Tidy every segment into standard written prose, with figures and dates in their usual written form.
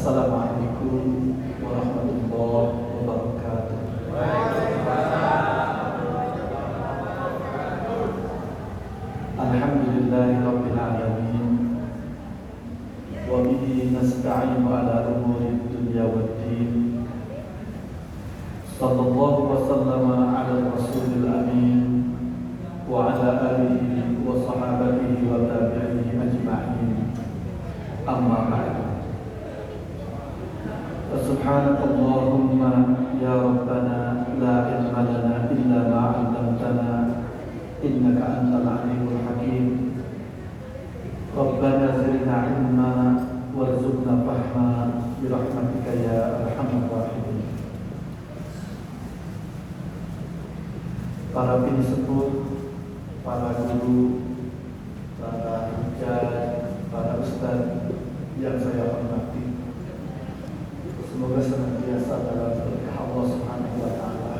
Assalamualaikum warahmatullahi wabarakatuh. Alhamdulillahirabbil alamin. Wa bihi nasta'inu ala umuri dunya waddin. Sallallahu wa sallama ala rasulil amin wa ala alihi wa sahabatihi wa tabi'ihi ajma'in. Amma ba'du. Subhanakallahumma ya Rabbana la ilma lana illa ma 'allamtana innaka antal alimul hakim. Rabbana zidna 'ilma warzuqna fahma bi rahmatika ya arhamar rahimin. Para pesepuh, para guru, para hujjah, para ustaz yang saya hormati, semoga senantiasa dalam berkah Allah Subhanahu wa taala.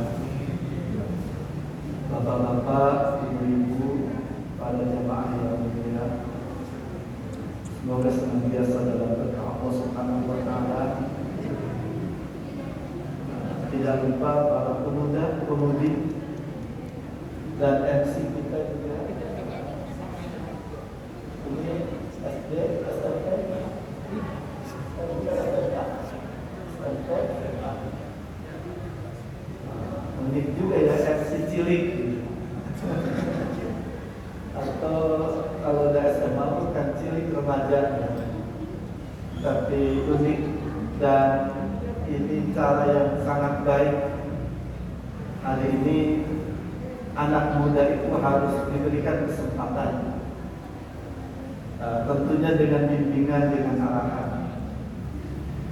Bapak-bapak, ibu-ibu, para jamaah yang mulia, semoga senantiasa dalam berkah Allah Subhanahu wa taala. Tidak lupa para pemuda, pemudi dan MC kita juga. Ini SD, SMP, unik juga ya, MC cilik. Atau kalau udah SMA bukan cilik, remaja. Tapi unik, dan ini cara yang sangat baik. Hari ini anak muda itu harus diberikan kesempatan, tentunya dengan bimbingan, dengan arahan.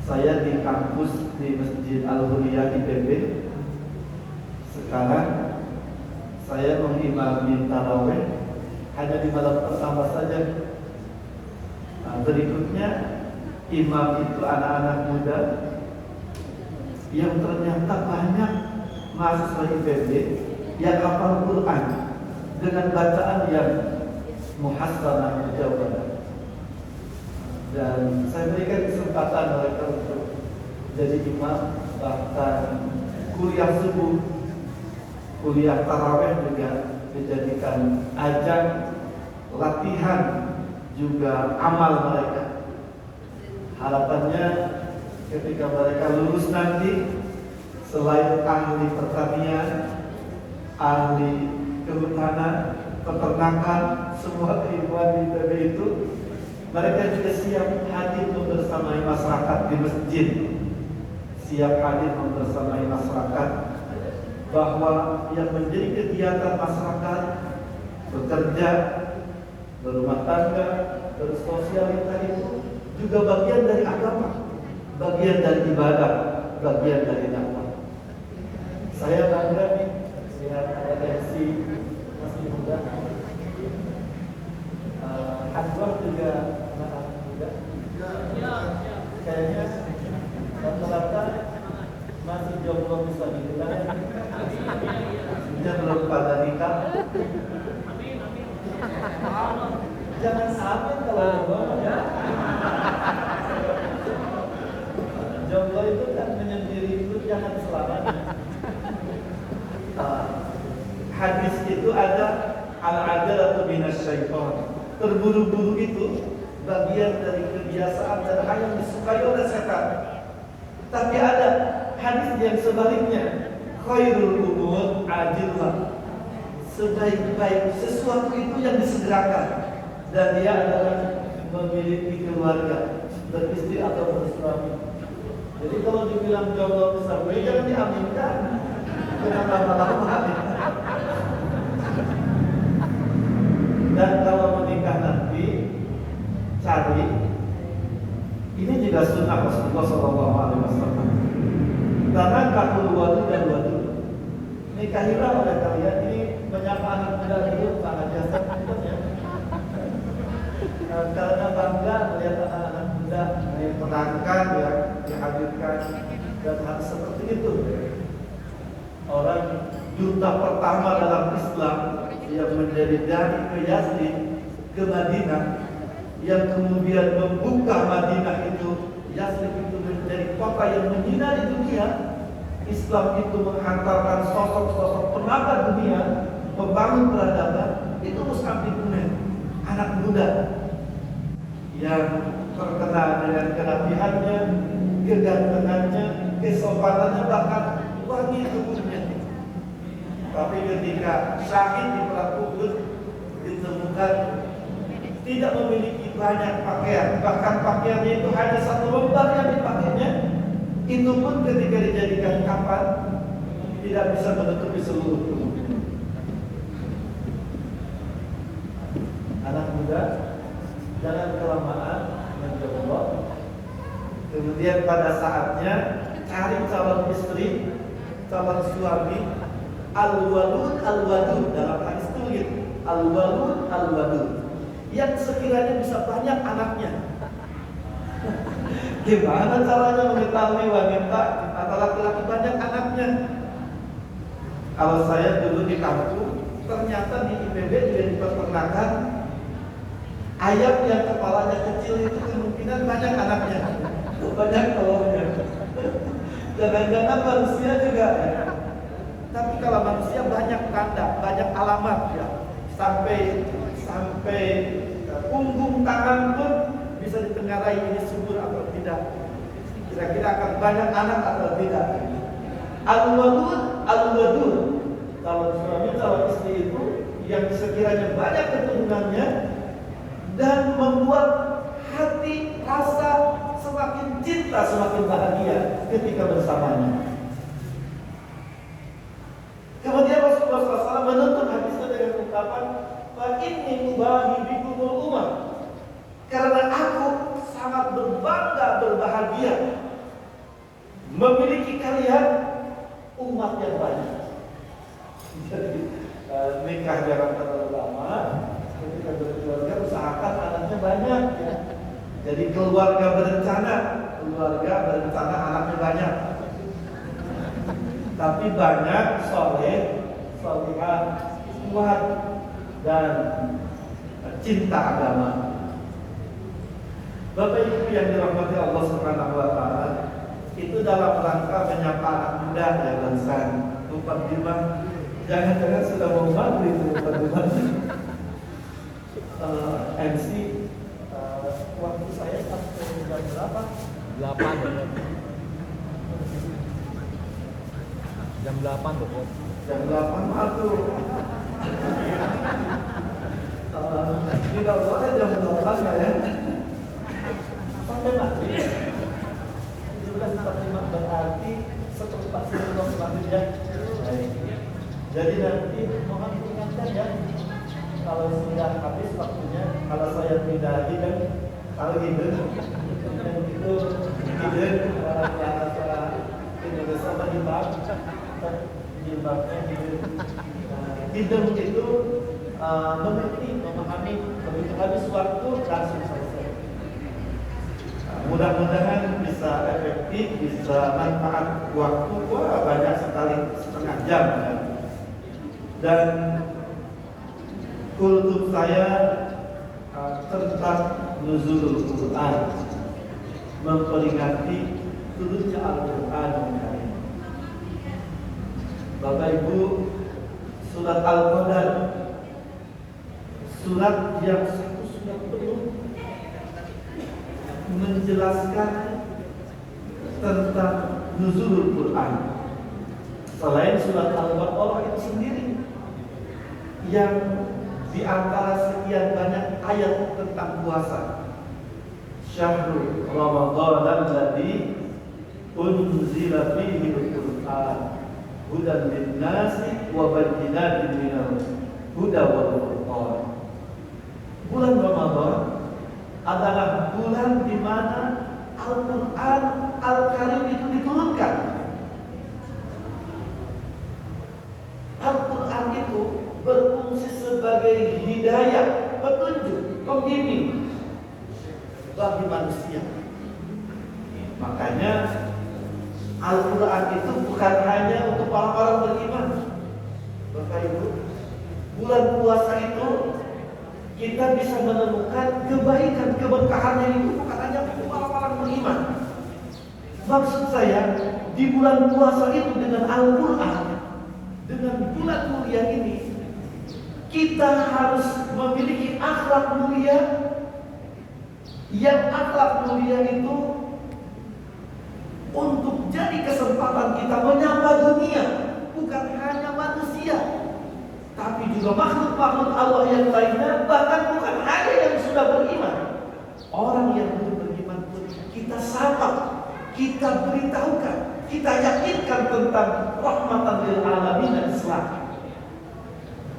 Saya di kampus di Masjid Al-Huriyah IPB. Sekarang saya mengimami tarawih hanya di malam pertama saja. Berikutnya imam itu anak-anak muda yang ternyata banyak mahasiswa IPB yang hafal Quran dengan bacaan yang muhassanah mujawadah. Dan saya berikan kesempatan mereka untuk jadi imam, bahkan kuliah subuh, kuliah tarawih juga dijadikan ajang latihan juga amal mereka. Harapannya ketika mereka lulus nanti, selain ahli pertanian, ahli kehutanan, peternakan, semua keilmuan di IPB itu, mereka juga siap hadir membersamai masyarakat di masjid, siap hadir membersamai masyarakat, bahwa yang menjadi kegiatan masyarakat bekerja, berumah tangga, bersosialita itu juga bagian dari agama, bagian dari ibadah, bagian dari dakwah. Saya bangga nih lihat ada MC masih muda. Hadwar juga anak muda. Kayaknya rata-rata masih jomblo bisa dibilang. Dia belum pada nikah. Jangan amin kalau jomblo ya. Jomblo itu kan menyendiri itu jangan selamanya. Hadis itu ada al-ajalatu minasyaiton. Terburu-buru itu bagian dari kebiasaan dan hal yang disukai oleh setan. Tapi ada hadis yang sebaliknya, khairul umur ajillah. Sebaik-baik sesuatu itu yang disegerakan, dan dia adalah memiliki keluarga, beristri atau bersuami. Jadi kalau dibilang jomblo besar, jangan diaminkan. Kenapa lama-lama hamil? Dan kalau menikah nanti, cari, ini juga sunnah Rasulullah SAW. Karena kakul wadu dan wadu, nikahilah oleh kalian. Ini menyapa anak muda itu sangat jasa ya. Karena bangga melihat anak-anak muda diperangkan, ya, dihadirkan, dan hal seperti itu. Orang duta pertama dalam Islam yang menjadi dai ke Yazid, ke Madinah, yang kemudian membuka Madinah itu Yasrib itu menjadi kota yang menyinari dunia. Islam itu menghantarkan sosok-sosok penata dunia, membangun peradaban. Itu Mus'ab bin Umair, anak muda yang terkenal dengan kenabihannya, kegantengannya, kesopanannya, bahkan wangi tubuhnya. Tapi ketika syahid di perang Uhud ditemukan tidak memiliki banyak pakaian, bahkan pakaiannya itu hanya satu lembar yang dipakainya. Itu pun ketika dijadikan kafan tidak bisa menutupi seluruh tubuh. Anak muda, jangan kelamaan mencoba. Kemudian pada saatnya cari calon istri, calon suami, al-walud al-wadud, dalam hadis itu al-walud al-wadud, yang sekiranya bisa banyak anaknya. Gimana caranya mengetahui wanita atau laki-laki banyak anaknya? Kalau saya dulu di kampung, ternyata di IPB juga diperkenalkan ayam yang kepalanya kecil itu kemungkinan banyak anaknya, banyak telurnya. Jangan-jangan manusia juga. Tapi kalau manusia banyak tanda, banyak alamat ya. Sampai punggung tangan pun bisa ditengarai ini subur atau tidak. Kira-kira akan banyak anak atau tidak. Al-walud al-wadud, calon suami calon istri itu yang sekiranya banyak keturunannya dan membuat hati rasa semakin cinta, semakin bahagia ketika bersamanya. Kemudian Rasulullah SAW menutup hadisnya dengan ungkapan, "Fa inni mubahi bikumul umam." Karena aku sangat berbangga, berbahagia memiliki kalian umat yang banyak. Jadi nikah jangan terlalu lama. Ketika berkeluarga usahakan anaknya banyak ya. Jadi keluarga berencana anaknya banyak. Tapi banyak soleh, solihah, kuat dan cinta agama. Bapak Ibu yang dirahmati Allah Subhanahu wa taala, itu dalam rangka menyapa anak muda ya Bansan. Mukadimah, jangan-jangan sudah mau maghrib itu mukadimah. MC waktu saya sampai jam berapa? 8 ya. Jam 8 tuh. Jam 8 maaf tuh. Tidak boleh jam 8 ya. Sampai mati. 17.45 berarti seperempat sebelum selanjutnya. Jadi nanti mohon diingatkan ya. Kalau sudah habis waktunya, kalau saya tidak kan, kalau hidup dan itu hidup bahasa Indonesia berhimbang, himbangnya hidup itu mengerti, memahami, begitu habis waktu langsung selesai. Mudah-mudahan bisa efektif, bisa manfaat waktu. Wah, banyak sekali, setengah jam ya. Dan kultum saya tentang nuzulul Quran, memperingati turunnya Al-Quran. Bapak Ibu, surat Al-Qadar, surat yang satu surat penuh menjelaskan tentang nuzulul Quran. Selain surat Al-Baqarah itu sendiri yang di antara sekian banyak ayat tentang puasa. Syahrul Ramadan alladzi unzila fihi al-Qur'an hudan lin-nasi wa bayyinatin minal huda wal furqan. Bulan Ramadan adalah bulan di mana Al-Qur'an Al-Karim itu diturunkan. Al-Quran itu berfungsi sebagai hidayah, petunjuk, pembimbing bagi manusia. Makanya Al-Quran itu bukan hanya untuk orang-orang beriman. Bapak Ibu, bulan puasa itu kita bisa menemukan kebaikan, keberkahannya itu bukan hanya untuk orang-orang beriman. Maksud saya, di bulan puasa itu dengan Al-Quran, dengan bulan mulia ini, kita harus memiliki akhlak mulia. Yang akhlak mulia itu untuk jadi kesempatan kita menyapa dunia, bukan hanya manusia, tapi juga makhluk-makhluk Allah yang lainnya, bahkan bukan hanya yang sudah beriman. Orang yang belum beriman pun kita sapa, kita beritahukan, kita yakinkan tentang rahmatan lil alamin Islam,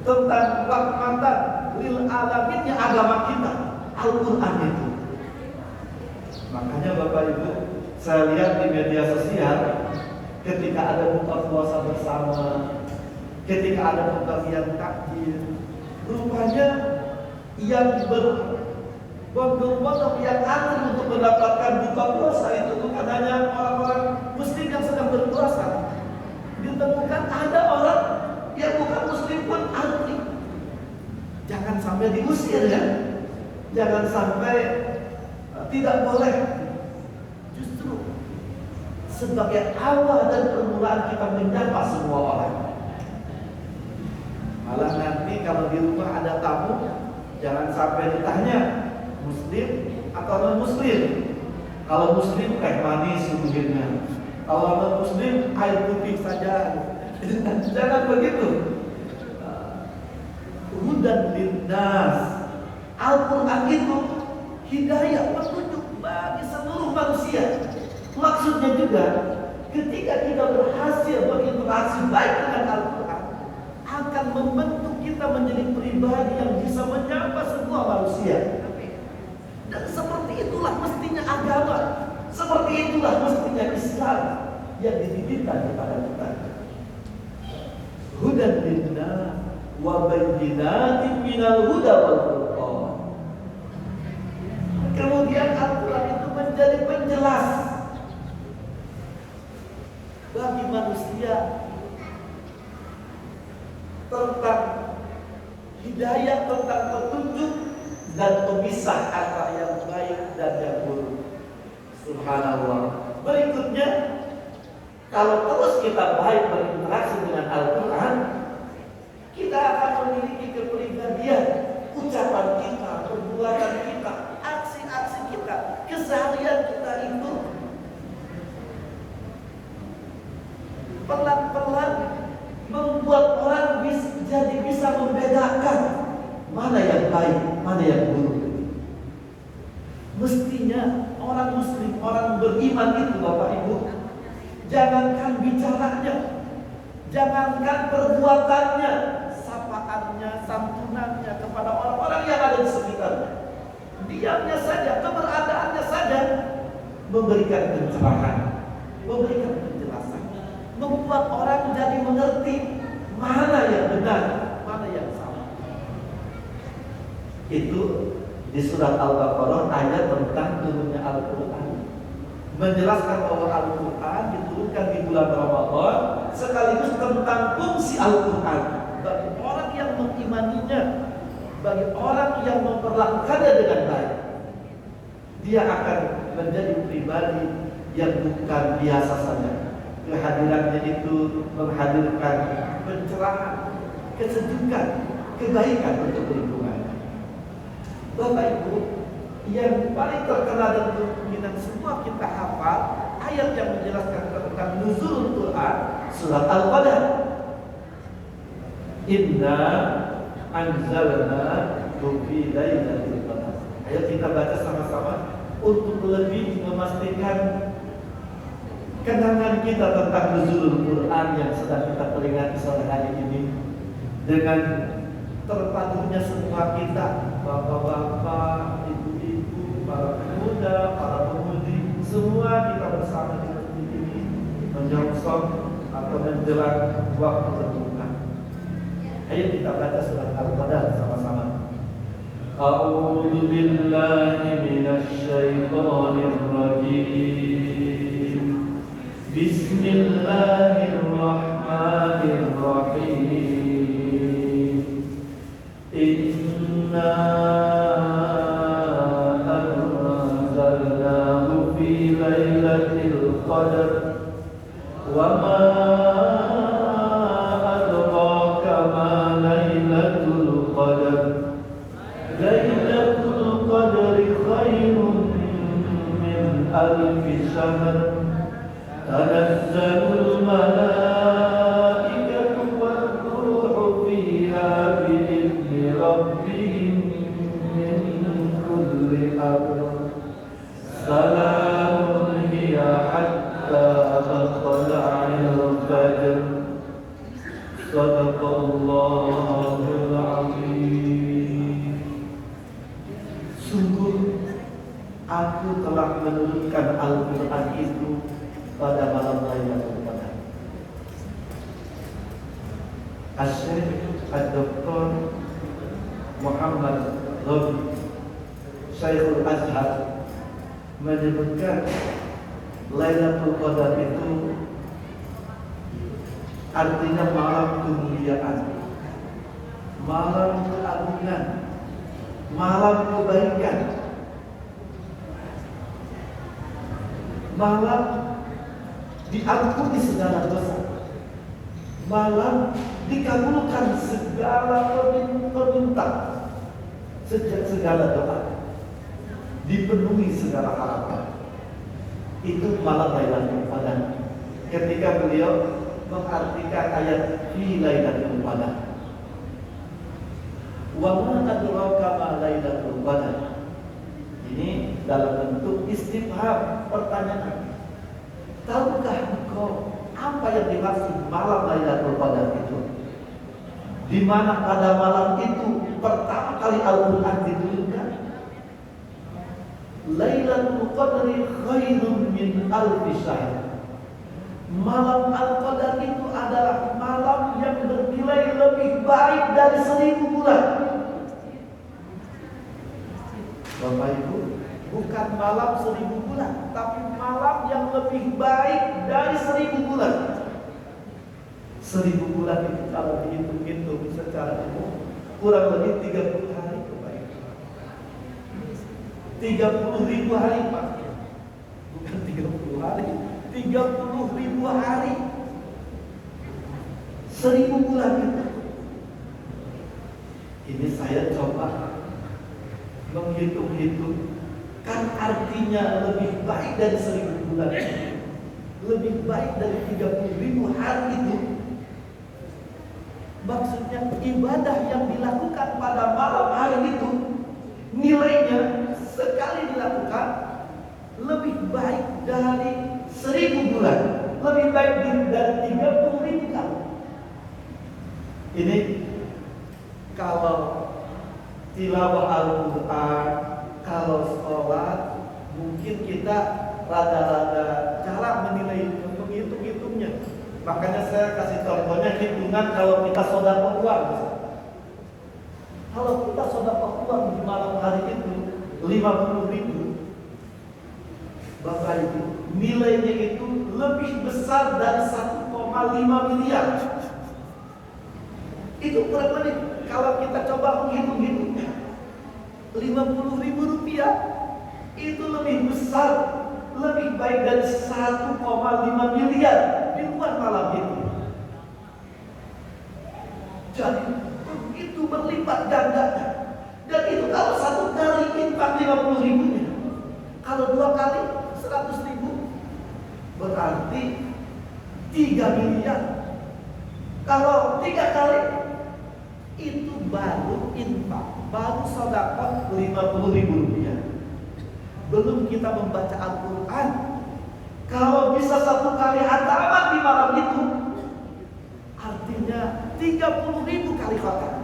tentang rahmatan lil alaminnya agama kita, Al-Quran itu. Makanya Bapak Ibu, saya lihat di media sosial, ketika ada buka puasa bersama, ketika ada pembagian takjil, rupanya yang berbondong-bondong yang antri untuk mendapatkan buka puasa itu bukan hanya orang-orang muslim yang sedang berpuasa. Ditemukan ada orang yang bukan muslim pun antri. Jangan sampai diusir ya. Jangan sampai tidak boleh. Justru sebagai awal dan permulaan kita menyapa semua orang. Malah nanti kalau di rumah ada tamu, jangan sampai ditanya muslim atau non muslim. Kalau muslim teh manis suguhinnya, kalau non muslim air putih saja. Jangan begitu. Hudan linnas. Al-Quran itu hidayah, petunjuk bagi seluruh manusia. Maksudnya juga ketika kita berhasil berinteraksi baik dengan Al-Quran, akan membentuk kita menjadi pribadi yang bisa menyapa semua manusia. Dan seperti itulah mestinya agama, seperti itulah mestinya Islam yang dititipkan kepada kita. Hudan linnas wa bayyinatin minal huda wal furqan. Kemudian Al-Quran itu menjadi penjelas bagi manusia tentang hidayah, tentang petunjuk dan pemisah antara yang baik dan yang buruk. Subhanallah. Berikutnya, kalau terus kita baik berinteraksi dengan Al-Quran, kita akan memiliki kepribadian, ucapan kita, perbuatan kita, aksi-aksi kita, keseharian kita itu pelan-pelan membuat orang jadi bisa membedakan mana yang baik, mana yang buruk. Mestinya orang muslim, orang beriman itu Bapak Ibu, jangankan bicaranya, jangankan perbuatannya, sapaannya, santunannya kepada orang-orang yang ada di sekitarnya, diamnya saja, keberadaannya saja memberikan pencerahan, memberikan penjelasan, membuat orang jadi mengerti mana yang benar, mana yang salah. Itu di surat Al-Baqarah ayat tentang turunnya Al-Quran, menjelaskan bahwa Al-Quran diturunkan di bulan Ramadan, sekaligus tentang fungsi Al-Quran bagi orang yang mengimaninya, bagi orang yang memperlakukannya dengan baik. Dia akan menjadi pribadi yang bukan biasa saja. Kehadirannya itu menghadirkan pencerahan, kesejukan, kebaikan untuk lingkungan. Bapak Ibu, yang paling terkenal dan dominan semua kita hafal ayat yang menjelaskan tentang nuzulul Quran, surat Al-Qadar. Inna anzalna fi lailatul qadar. Ayo kita baca sama-sama untuk lebih memastikan kenangan kita tentang nuzulul Quran yang sedang kita peringati sore hari ini, dengan terpadunya semua kita, bapak-bapak, ibu-ibu, para pemuda, para pemudi, semua kita bersama di masjid ini menyongsong atau menjelang waktu berbuka. Ayo kita baca surat Al-Qadar sama-sama. A'udzu billahi minasy syaithanir rajim. Bismillahirrahmanirrahim. Inna anzalnahu في ليلة القدر وما أدراك ما ليلة القدر ليلة القدر خير من ألف شهر تنزل الملائكة والروح فيها بإذن ربهم من كل أمر سلام هي حتى مطلع الفجر صدق الله العظيم. Sungguh aku telah menurunkan Al-Quran itu pada malam Lailatul Qadar. Asy-Syaikh Ad-Doktor Muhammad Rabi Syekhul Azhar menyebutkan Lailatul Qadar itu artinya malam kemuliaan, malam keagungan, malam kebaikan, malam diampuni segala dosa, malam dikabulkan segala permintaan, segala doa, dipenuhi segala harapan. Itu malam Lailatul Qadar. Ketika beliau mengartikan ayat fi Lailatul Qadar, wa ma adraka ma Lailatul Qadar, ini dalam bentuk istifham, pertanyaan. Tahukah engkau apa yang dimaksud malam Lailatul Qadar itu? Di mana pada malam itu pertama kali Al-Quran diturunkan? Lailatul Qadri khairun min alfi syahr. Malam Al-Qadar itu adalah malam yang bernilai lebih baik dari 1000 bulan. Bapak Ibu, bukan malam 1000 bulan, tapi malam yang lebih baik dari 1000 bulan. 1000 bulan itu kalau dihitung-hitung secara umum kurang lebih 30 hari, Bapak Ibu. 30.000 hari, Pak. Bukan 30 hari, 30.000 hari. 1000 bulan itu. Ini saya coba menghitung-hitung, kan artinya lebih baik dari 1000 bulan, lebih baik dari 30.000 hari itu. Maksudnya ibadah yang dilakukan pada malam hari itu nilainya sekali dilakukan lebih baik dari 1000 bulan, lebih baik dari 30.000 tahun. Ini kalau tilawah Al-Quran, kalau sholat, mungkin kita rada-rada jarang menilai untuk hitung-hitungnya. Makanya saya kasih contohnya hitungan kalau kita sedekah uang. Kalau kita sedekah uang di malam hari itu 50.000, Bapak Ibu, nilainya itu lebih besar dari 1,5 miliar. Itu kurang lebih kalau kita coba menghitung-hitungnya, 50.000 rupiah itu lebih besar, lebih baik dari 1,5 miliar di luar malam itu. Jadi begitu berlipat gandanya. Dan itu kalau satu kali infak 50.000-nya, kalau 2 kali 100.000, berarti 3 miliar. Kalau 3 kali, itu baru infak, baru sedekah 50.000 rupiah. Belum kita membaca Al-Quran. Kalau bisa 1 kali hataman di malam itu, artinya 30.000 kali khatam.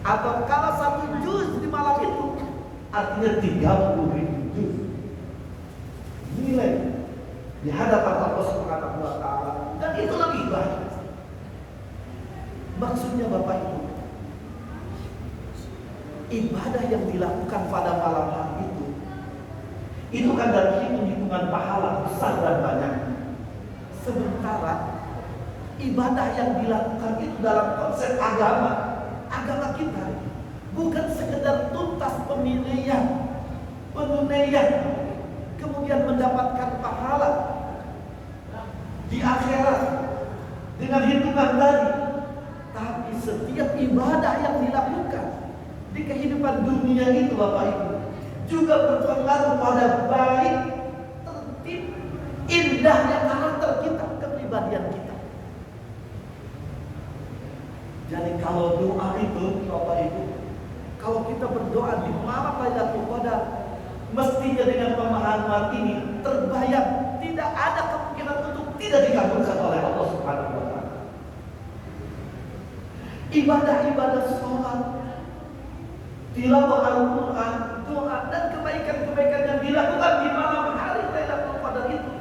Atau kalau 1 juz di malam itu, artinya 30.000 juz. Nilai di hadapan Allah Subhanahu wa Ta'ala, dan itu lebih baik. Maksudnya Bapak Ibu, ibadah yang dilakukan pada malam hari itu kan dari hitung-hitungan pahala besar dan banyak. Sementara ibadah yang dilakukan itu dalam konsep agama kita bukan sekedar tuntas penunaian kemudian mendapatkan pahala di akhirat dengan hitungan tadi. Tapi setiap ibadah yang dilakukan di kehidupan dunia itu Bapak Ibu juga berpengaruh pada baik, tertib, indahnya karakter kita, kepribadian kita. Jadi kalau doa itu Bapak Ibu, kalau kita berdoa di malam Lailatul Qadar, mestinya dengan pemahaman ini terbayang tidak ada kemungkinan untuk tidak dikabulkan oleh Allah Subhanahu wa taala. Ibadah-ibadah sholat, tilawah Al-Quran, doa dan kebaikan-kebaikan yang dilakukan di malam hari Lailatul Qadar itu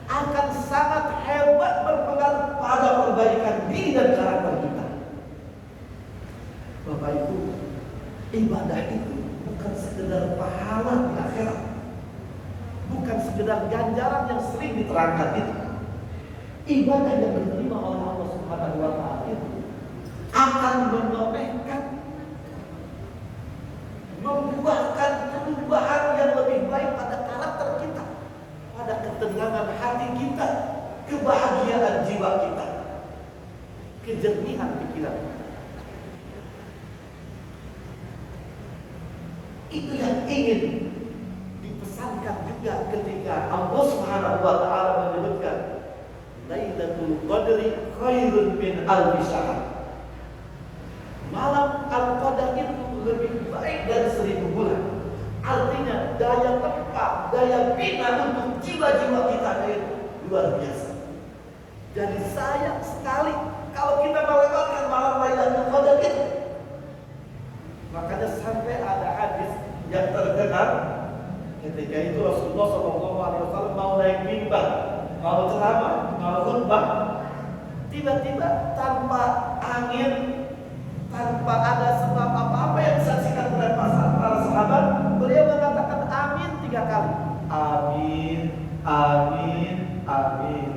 akan sangat hebat berpengaruh pada perbaikan diri dan karakter kita. Bapak Ibu, ibadah itu bukan sekedar pahala di akhirat, bukan sekedar ganjaran yang sering diterangkan itu. Ibadah yang diterima oleh Allah Subhanahu wa taala itu akan menorehkan, membuahkan perubahan yang lebih baik pada karakter kita, pada ketenangan hati kita, kebahagiaan jiwa kita, kejernihan pikiran. Itu yang ingin dipesankan juga ketika Allah Subhanahu wa taala menyebutkan Lailatul Qadri khairun min alfi syahr. Malam Al-Qadar itu lebih baik dari 1000 bulan. Artinya daya tempat, daya bina untuk jiwa-jiwa kita itu luar biasa. Jadi sayang sekali kalau kita melewatkan malam Lailatul Qadar itu. Makanya sampai ada hadis yang terkenal ketika itu Rasulullah SAW mau naik mimbar, mau ceramah, mau khutbah, tiba-tiba tanpa angin, tanpa ada sebab apa-apa yang disaksikan oleh para sahabat, beliau mengatakan amin 3 kali. Amin, amin, amin.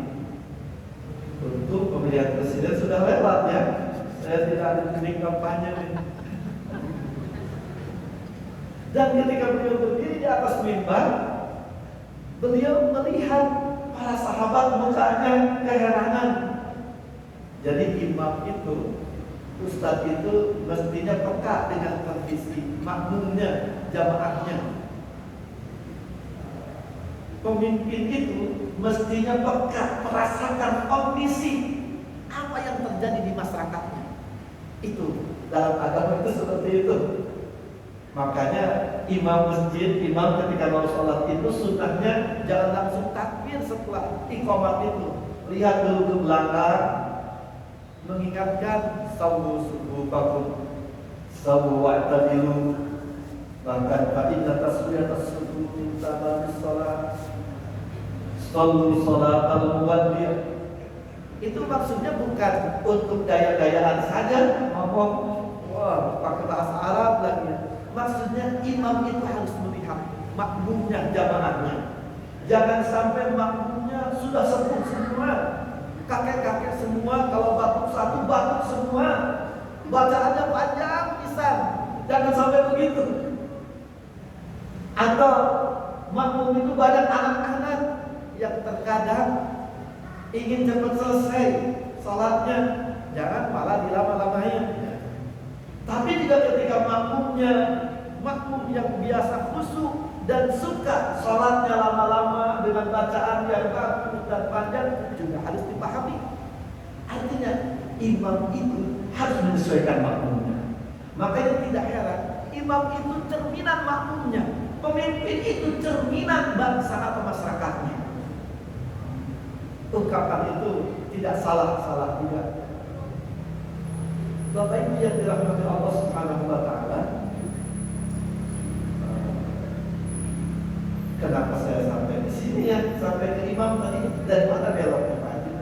Untuk pemilihan presiden sudah lewat ya. Saya tidak ada di kampanye ini. Dan ketika beliau berdiri di atas mimbar, beliau melihat para sahabat mukanya keheranan. Jadi imam itu, ustadz itu mestinya peka dengan kondisi makmumnya, jamaahnya. Pemimpin itu mestinya peka, merasakan kondisi apa yang terjadi di masyarakatnya. Itu dalam agama itu seperti itu. Makanya imam masjid, imam ketika mau sholat itu sunnahnya jangan langsung takbir setelah iqamat itu. Lihat dulu ke belakang, mengingatkan sawu subuhakum, sawu wa'tadilu. Bahkan fa'inna taswiyatas subuh min tamamis sholat, sallu sholat al-muwaddi'. Itu maksudnya bukan untuk gaya-gayaan saja, ngomong wah pakai bahasa Arab lagi. Maksudnya imam itu harus melihat makmumnya, jamaahnya. Jangan sampai makmumnya sudah sepuh semua, kakek-kakek semua, kalau batuk satu batuk semua, bacaannya panjang pisan. Jangan sampai begitu. Atau makmum itu banyak anak-anak yang terkadang ingin cepat selesai sholatnya, jangan malah dilama-lamain. Tapi juga ketika makmum yang biasa khusyuk dan suka sholatnya lama-lama dengan bacaan yang bagus dan panjang juga harus dipahami. Artinya imam itu harus menyesuaikan makmumnya. Makanya tidak heran imam itu cerminan makmumnya, pemimpin itu cerminan bangsa atau masyarakatnya. Ungkapan itu tidak salah juga. Bapak Ibu yang dirahmati Allah Subhanahu wa taala, kenapa saya sampai di sini ya? Sampai ke imam tadi, dari mana beloknya Pak Haji?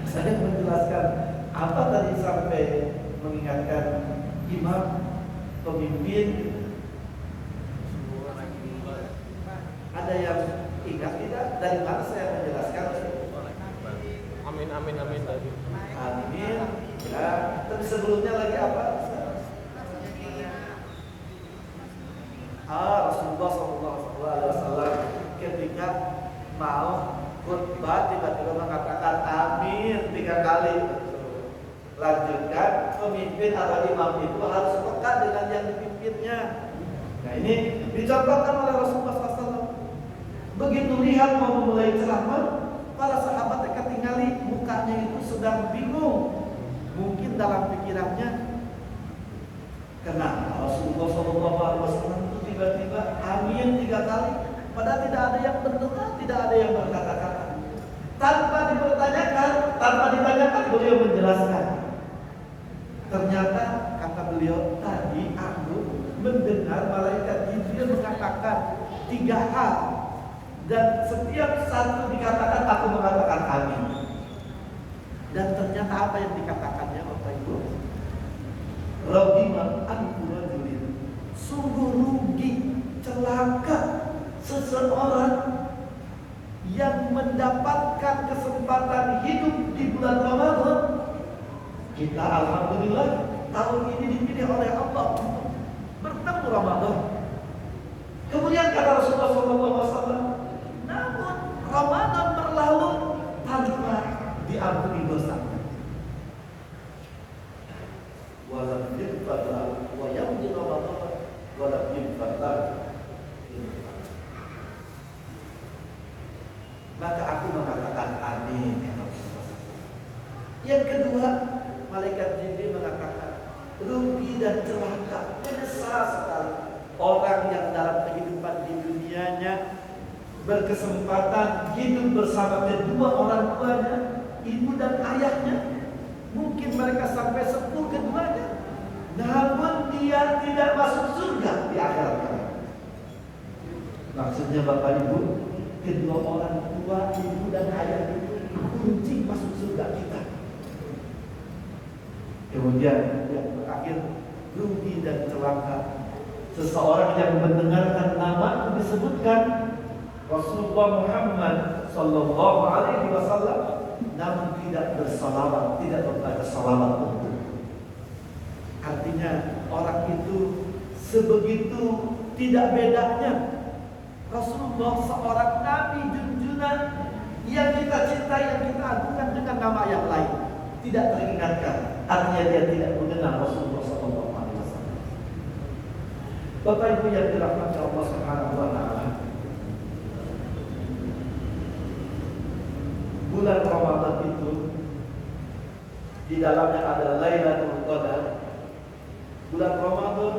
Saya menjelaskan apa tadi sampai mengingatkan imam, pemimpin. Ada yang ingat tidak? Dari mana saya menjelaskan? Amin, amin, amin tadi. Amin. Ya, tapi sebelumnya lagi apa? Rasulullah SAW dia mau khutbah tiba-tiba mengatakan amin 3 kali. Lanjutkan, pemimpin atau imam itu harus peka dengan yang dipimpinnya. Nah ini dicontohkan oleh Rasulullah SAW. Begitu lihat mau memulai ceramah, para sahabat ketinggali, mukanya itu sedang bingung. Mungkin dalam pikirannya, kenapa Rasulullah SAW itu tiba-tiba amin 3 kali, padahal tidak ada yang berdoa, tidak ada yang berkata-kata. Tanpa ditanyakan, beliau menjelaskan. Ternyata kata beliau, tadi aku mendengar malaikat Jibril mengatakan 3 hal, dan setiap satu dikatakan aku mengatakan amin. Dan ternyata apa yang dikatakannya Bapak Ibu? Raghima anfu rajulin, sungguh rugi, celaka seseorang yang mendapatkan kesempatan hidup di bulan Ramadan. Kita alhamdulillah tahun ini dipilih oleh Allah untuk bertemu Ramadan. Kemudian kata Rasulullah SAW, namun Ramadan berlalu tanpa diampuni dosa. Walam yufadlah wa yamdi Ramadan walam yufadlah. Maka aku mengatakan amin. Yang kedua, malaikat Jibril mengatakan rugi dan celaka, menyesal sekali orang yang dalam kehidupan di dunianya berkesempatan hidup bersama kedua orang tuanya, ibu dan ayahnya. Mungkin mereka sampai sepuh keduanya, namun dia tidak masuk surga di akhirat. Maksudnya Bapak Ibu, kedua orang tua, ibu dan ayah itu kunci masuk surga kita. Kemudian yang terakhir, rugi dan celaka seseorang yang mendengarkan nama disebutkan Rasulullah Muhammad Sallallahu Alaihi Wasallam, namun tidak bersalawat, tidak membaca salawat untuk. Artinya orang itu sebegitu tidak bedanya Rasulullah, seorang Nabi junjungan yang kita cintai, yang kita agungkan, dengan nama yang lain tidak teringatkan. Artinya dia tidak mengenal Rasulullah SAW. Bapak Ibu yang dirahmati Allah Subhanahu Wa Taala, bulan Ramadan itu di dalamnya ada Lailatul Qadar. Bulan Ramadan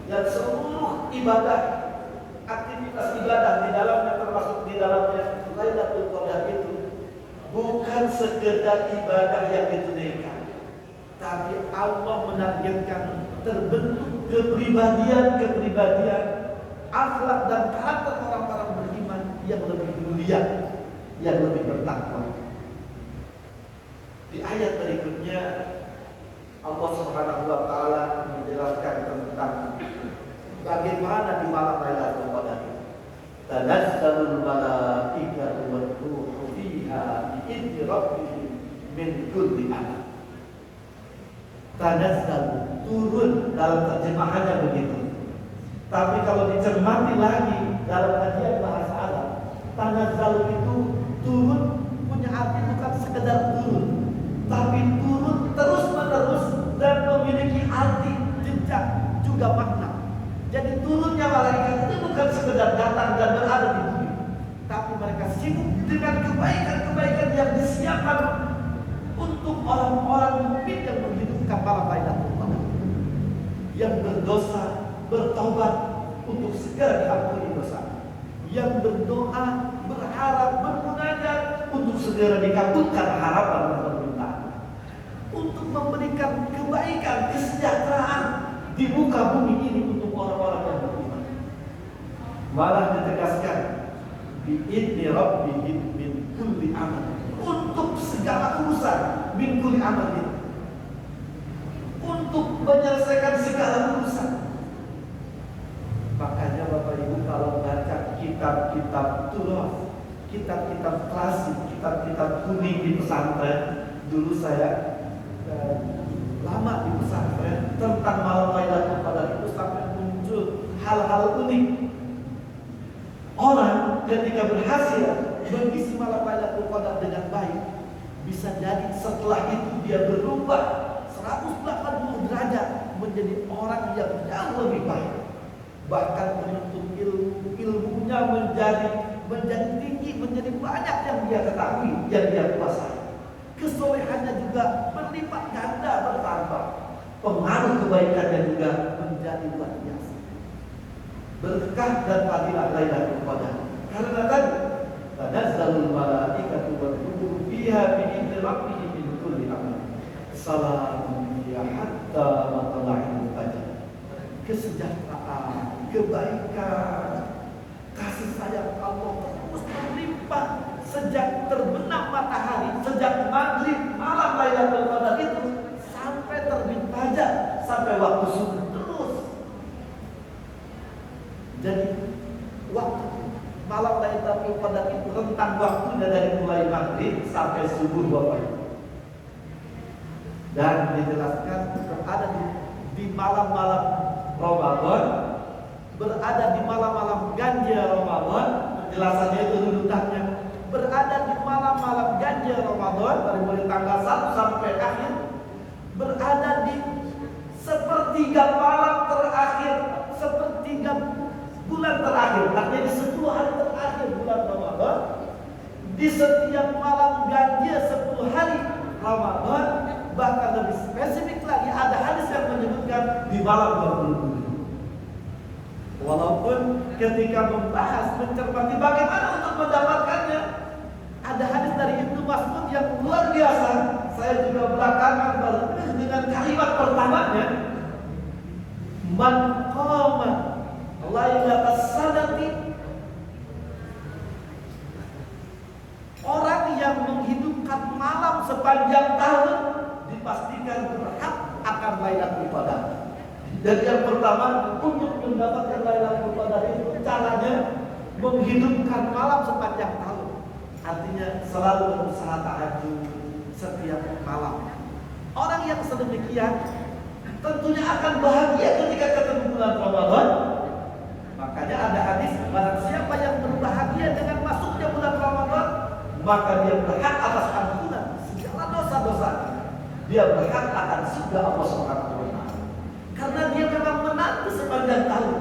dan seluruh ibadah, aktivitas ibadah di dalamnya, termasuk di dalamnya Lailatul Qadar itu bukan sekedar ibadah yang ditunaikan, tapi Allah menargetkan terbentuk kepribadian, akhlak dan karakter orang-orang beriman yang lebih mulia, yang lebih bertakwa. Di ayat berikutnya Allah Subhanahu wa taala menjelaskan tentang bagaimana di malam Lailatul Qadar tanazzalul malaikatu war-ruhu fiha bi'izni rabbihim min kulli amr. Tanazzal, turun, dalam terjemahannya begitu. Tapi kalau dicermati lagi dalam kajian bahasa Arab, tanazzal itu turun punya arti bukan sekedar turun, tapi turun terus-menerus dan memiliki arti jejak juga makna. Jadi turunnya malaikat itu bukan sekedar datang dan berada di bumi, tapi mereka sibuk dengan kebaikan-kebaikan yang disiapkan untuk orang-orang mukmin yang menghidupkan malam Lailatul Qadar, yang berdosa bertobat untuk segera diampuni dosa, yang berdoa, berharap, bermunajat untuk segera dikabulkan harapan dan permintaan, untuk memberikan kebaikan, kesejahteraan di muka bumi ini untuk orang-orang yang beriman. Malah ditegaskan bi'idni rabbihim min kulli amal, untuk segala urusan, min kulli amal ini, untuk menyelesaikan segala urusan. Makanya Bapak Ibu kalau baca kitab-kitab turaf, kitab-kitab klasik, kitab-kitab kuning di pesantren, dulu saya lama di pesantren, tentang malam Lailatul Qadar itu sampai muncul hal-hal unik. Orang ketika berhasil mengisi malam Lailatul Qadar dengan baik, bisa jadi setelah itu dia berubah 180 derajat menjadi orang yang jauh lebih baik. Bahkan menuntut ilmunya menjadi tinggi, menjadi banyak yang dia ketahui, yang dia kuasai. Kesolehannya juga berlipat ganda bertambah. Pengaruh kebaikannya juga menjadi luar biasa. Berkah dan fadilah Lailatul Qadar. Karena tadi tanazzalul malaikatu wa ruh fiha bi idzni rabbihim min kulli amr. Salamun hiya hatta matla'il fajr. Kesejahteraan, kebaikan, kasih sayang Allah terus berlimpah sejak terbenam matahari, sejak maghrib malam Lailatul Qadar itu sampai terbit fajar, sampai waktu subuh terus. Jadi waktu malam Lailatul Qadar itu rentang waktunya dari mulai maghrib sampai subuh Bapak. Dan dijelaskan berada di malam-malam Ramadan, berada di malam-malam ganjil Ramadan. Penjelasannya itu runutannya, berada di malam-malam ganjil Ramadan dari mulai tanggal 1 sampai akhir, berada di sepertiga malam terakhir, sepertiga bulan terakhir, artinya di 10 hari terakhir bulan Ramadan, di setiap malam ganjil 10 hari Ramadan. Bahkan lebih spesifik lagi, ada hadis yang menyebutkan di malam 27. Walaupun ketika membahas, mencermati bagaimana untuk mendapatkannya, ada hadis dari Ibnu Mas'ud yang luar biasa. Saya juga belakangan baru dengan kalimat pertamanya, man qama lailatas sanati, orang yang menghidupkan malam sepanjang tahun dipastikan berhak akan Lailatul Qadar. Jadi yang pertama, untuk mendapatkan Lailatul Qadar itu caranya menghidupkan malam sepanjang tahun. Artinya selalu berusaha tahajud setiap malam. Orang yang sedemikian tentunya akan bahagia ketika ketemu bulan Ramadan. Makanya ada hadis, barang siapa yang berbahagia dengan masuknya bulan Ramadan, maka dia berhak atas ampunan segala dosa-dosa. Dia berhak akan surga Allah Subhanahu wa taala. Karena dia memang menanti sepanjang tahun.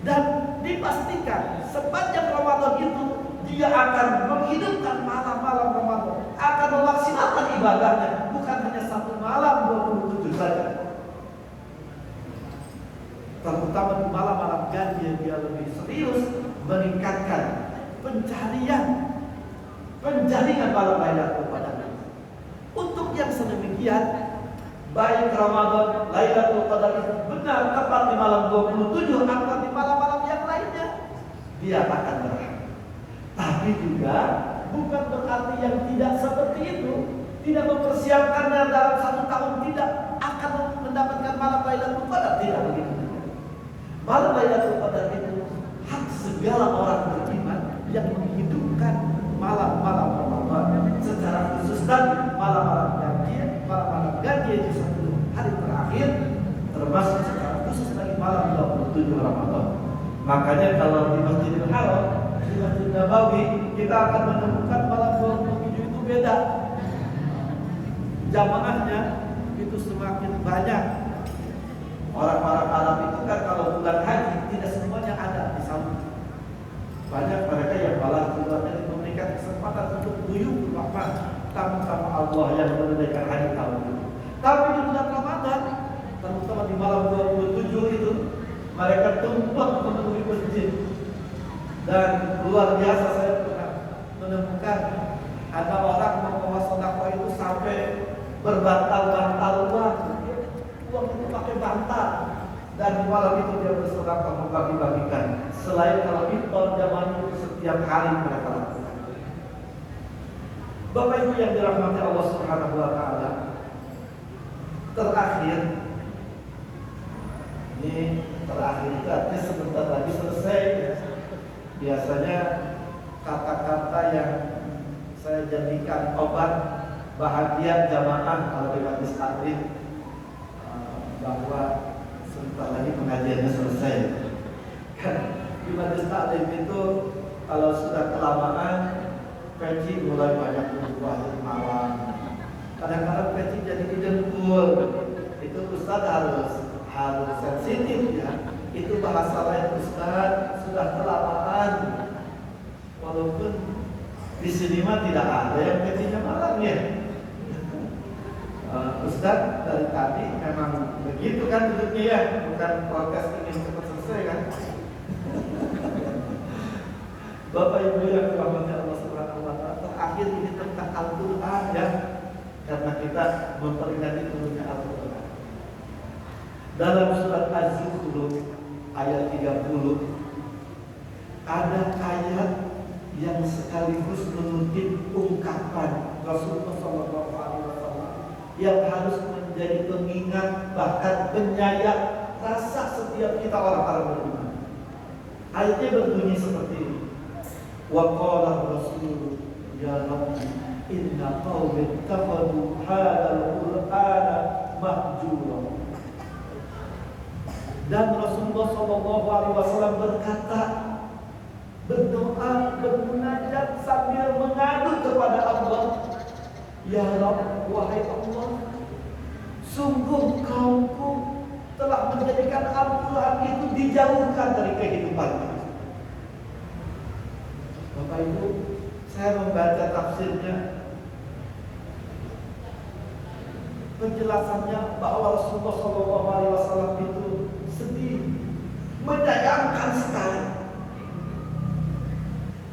Dan dipastikan sepanjang Ramadan itu dia akan menghidupkan malam-malam Ramadan, akan memaksimalkan ibadahnya, bukan hanya satu malam 27 saja. Terutama di malam-malam ganjil dia lebih serius meningkatkan penjaringan malam Lailatul Qadar. Untuk yang sedemikian, baik Ramadan, Lailatul Qadar itu benar tepat di malam 27 atau di malam-malam yang lainnya, dia akan berhak. Tapi juga bukan berarti yang tidak seperti itu, tidak mempersiapkannya dalam 1 tahun tidak akan mendapatkan malam Lailatul Qadar, tidak begitu. Malam Lailatul Qadar itu hak segala orang beriman yang menghidupkan malam-malam Ramadan, secara khusus dan malam-malam ganjil di 10 hari terakhir, termasuk secara khusus lagi malam 27 Ramadan. Makanya kalau di Masjidil Haram, di Masjid Nabawi, kita akan menemukan malam 27 itu beda. Jamaahnya itu semakin banyak. Orang-orang Arab itu kan kalau bulan haji tidak semuanya ada di sana. Banyak mereka yang malah keluarnya memberikan kesempatan untuk duyung rahmat tamu-tamu Allah yang menunaikan haji tahun ini. Tapi di bulan Ramadan, terutama di malam 27 itu, mereka tumpah memenuhi masjid. Dan luar biasa, saya pernah menemukan ada orang membawa sedekah itu sampai berbantal-bantal uang. Uang itu pakai bantal. Dan malam itu dia bersedekah membagi-bagikan. Selain kalau iftar jamaah itu setiap hari mereka lakukan. Bapak Ibu yang dirahmati Allah Subhanahu wa taala, terakhir itu artinya sebentar lagi selesai. Biasanya kata-kata yang saya jadikan obat bahagia jamaah kalau di majlis taklim, bahwa sebentar lagi pengajiannya selesai. Kan di majlis taklim itu kalau sudah kelamaan peci mulai banyak berubah malam. Kadang-kadang peci jadi dengkul. Itu Ustaz harus sensitif ya. Itu bahasa lain Ustaz, sudah kelamaan. Walaupun di sini mah tidak ada yang pecinya malam ya. Ustaz dari tadi memang begitu kan duduknya ya, bukan protes ingin cepat selesai kan. Bapak Ibu yang dirahmati Allah Subhanahu wa taala, terakhir ini tentang Al-Qur'an ya. Karena kita memperingati turunnya Al-Qur'an. Dalam surat Az-Zukhruf ayat 30 ada ayat yang sekaligus menunjuk ungkapan Rasulullah SAW yang harus menjadi pengingat bahkan penyayang rasa setiap kita orang-orang beriman. Ayatnya berbunyi seperti ini. Wa qala Rasul ya Rabbi inna qaumi ittakhadhu hadzal qur'ana mahjura. Dan Rasulullah SAW berkata, berdoa, bermunajat sambil mengadu kepada Allah, ya Rabb, wahai Allah, sungguh kaumku telah menjadikan Al-Quran itu dijauhkan dari kehidupannya. Bapak Ibu, saya membaca tafsirnya, penjelasannya bahwa Rasulullah SAW itu sedih, menyayangkan sekali,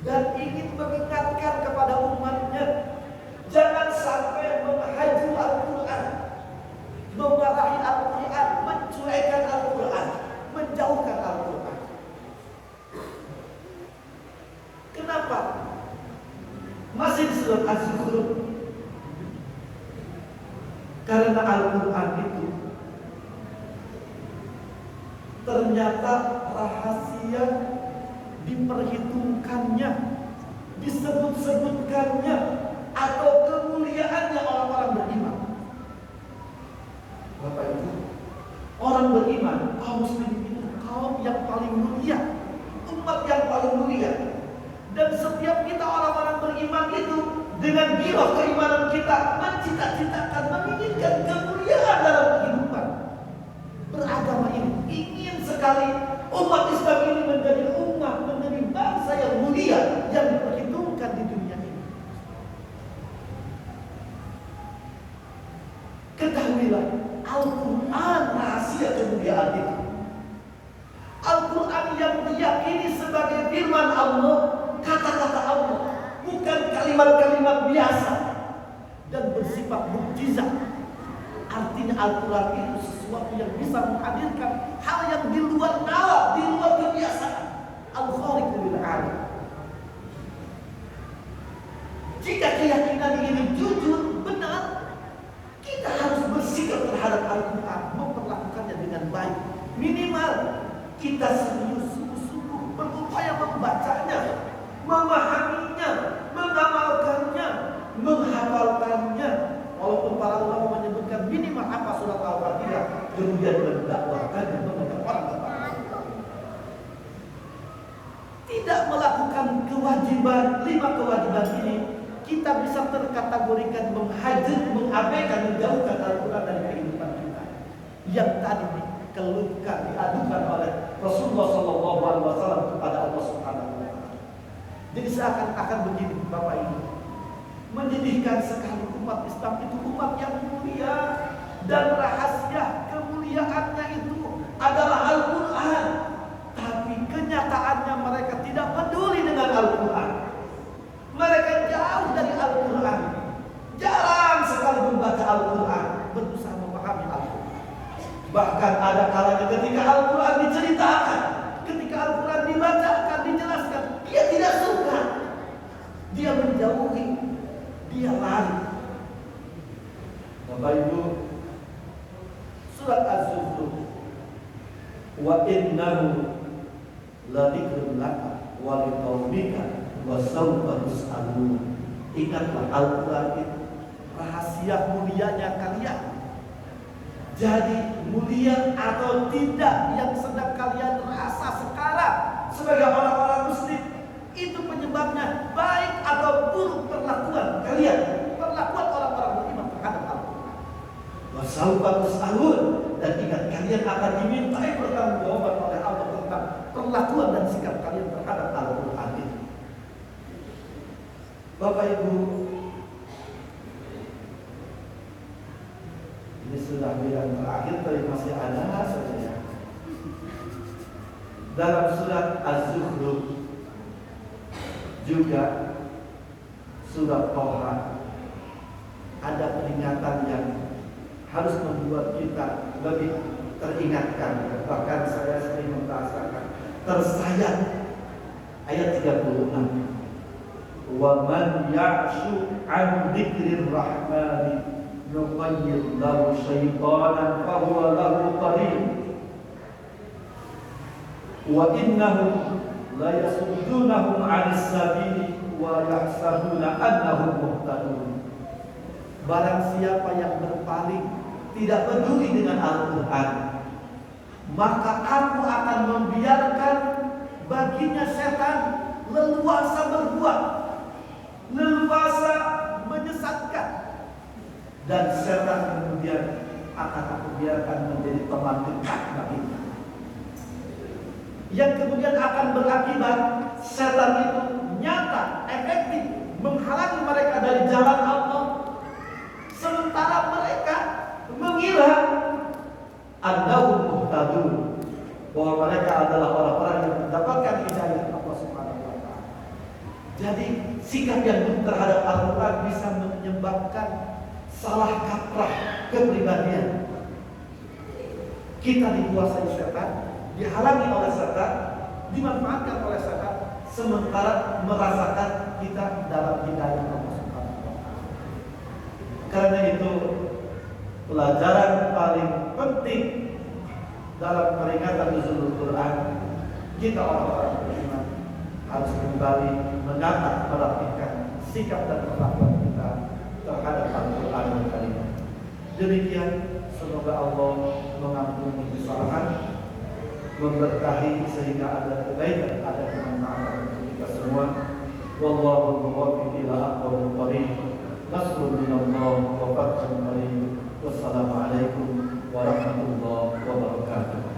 dan ingin mengingatkan kepada umatnya, jangan sampai menghaju Al-Quran, memarahi Al-Quran, mencuekan Al-Quran, menjauhkan Al-Quran. Kenapa? Masih di surat Az-Zukhruf. Karena Al-Quran itu ternyata rahasia diperhitungkannya, disebut-sebutkannya, atau kemuliaannya orang-orang beriman. Bapak Ibu, orang beriman, kaum muslimin itu kaum yang paling mulia, umat yang paling mulia. Dan setiap kita orang-orang beriman itu dengan giroh keimanan kita mencita-citakan, menginginkan kemuliaan dalam kehidupan beragama ini. Ingin sekali umat Islam ini menjadi umat, menjadi bangsa yang mulia, yang diperhitungkan di dunia ini. Ketahuilah, Al-Quran rahasia kemuliaan itu. Al-Quran yang diyakini sebagai firman Allah, kata-kata Allah, bukan kalimat-kalimat biasa dan bersifat mukjizat. Artinya Al-Quran itu sesuatu yang bisa menghadirkan hal yang di luar nalar, di luar kebiasaan. Al-Khariqu lil 'adat. Jika keyakinan ini jujur, benar, kita harus bersikap terhadap Al-Quran, memperlakukannya dengan baik. Minimal kita serius, sungguh-sungguh berupaya membacanya, memahaminya, mengamalkannya, menghafalkannya. Walaupun para ulama menyebutkan minimal apa surat Al-Fatihah, kemudian mendakwahkannya, mengajak orang kepada tidak melakukan kewajiban, 5 kewajiban ini, kita bisa terkategorikan menghajat, mengabaikan, menjauhkan Al-Quran dari kehidupan kita. Yang tadi dikeluhkan, diadukan oleh Rasulullah SAW kepada Allah Subhanahu wa taala. Jadi seakan-akan begini, Bapak Ibu, menyedihkan sekali umat Islam itu umat yang mulia, dan rahasia kemuliaannya itu adalah Al-Quran. Tapi kenyataannya mereka tidak peduli dengan Al-Quran. Mereka jauh dari Al-Quran, jarang sekali membaca Al-Quran, berusaha memahami Al-Quran. Bahkan ada kalanya ketika Al-Quran diceritakan, ketika Al-Quran dibacakan, dijelaskan, dia tidak suka, dia menjauhi, dia lari. Bapak Ibu, surat Az-Zukhruf, wa innahu ladikrun laka wa liqaumika wa sawfa tus'alun. Ingatlah, Al-Quran itu rahasia mulianya kalian. Jadi mulia atau tidak yang sedang kalian rasa sekarang sebagai orang-orang Wasaufa tus'alun, dan ingat kalian akan dimintai pertanggungjawaban oleh Allah tentang perlakuan dan sikap kalian terhadap Al-Quran ini. Bapak Ibu, ini sudah bilang terakhir, tapi masih ada saja ya. Dalam surat Az-Zukhruf juga surat Toha ada peringatan yang harus membuat kita lebih teringatkan. Bahkan saya sering merasakan tersayat. Ayat 36. Wa man ya'shu 'an dzikrir rahmani nuqayyid lahu syaitanan fa huwa lahu qarin. Wa innahum la yasuddunahum 'anis sabili wa yahsabuna annahum muhtadun. Barang siapa yang berpaling, tidak peduli dengan Al-Quran, maka aku akan membiarkan baginya setan leluasa berbuat, leluasa menyesatkan, dan setan kemudian akan aku biarkan menjadi teman dekat baginya, yang kemudian akan berakibat setan itu nyata, efektif menghalangi mereka dari jalan Allah, sementara mereka mengira annahum muhtadun, bahwa mereka adalah orang-orang yang mendapatkan hidayah Allah Subhanahu wa taala. Jadi sikap yang terhadap Al-Quran bisa menyebabkan salah kaprah kepribadian. Kita dikuasai setan, dihalangi oleh setan, dimanfaatkan oleh setan, sementara merasakan kita dalam hidayah Allah Subhanahu wa taala. Karena itu pelajaran paling penting dalam peringatan nuzulul Quran, kita orang-orang beriman harus kembali menata, merapikan sikap dan perlakuan kita terhadap Al-Quran dan Karimah. Demikian, semoga Allah mengampuni kesalahan, memberkahi sehingga ada kebaikan, ada kemanfaatan untuk kita semua. Wallahu muwaffiq ila aqwamil thariq. Nasrun minallah wa fathun qarib. Wassalamualaikum warahmatullahi wabarakatuh.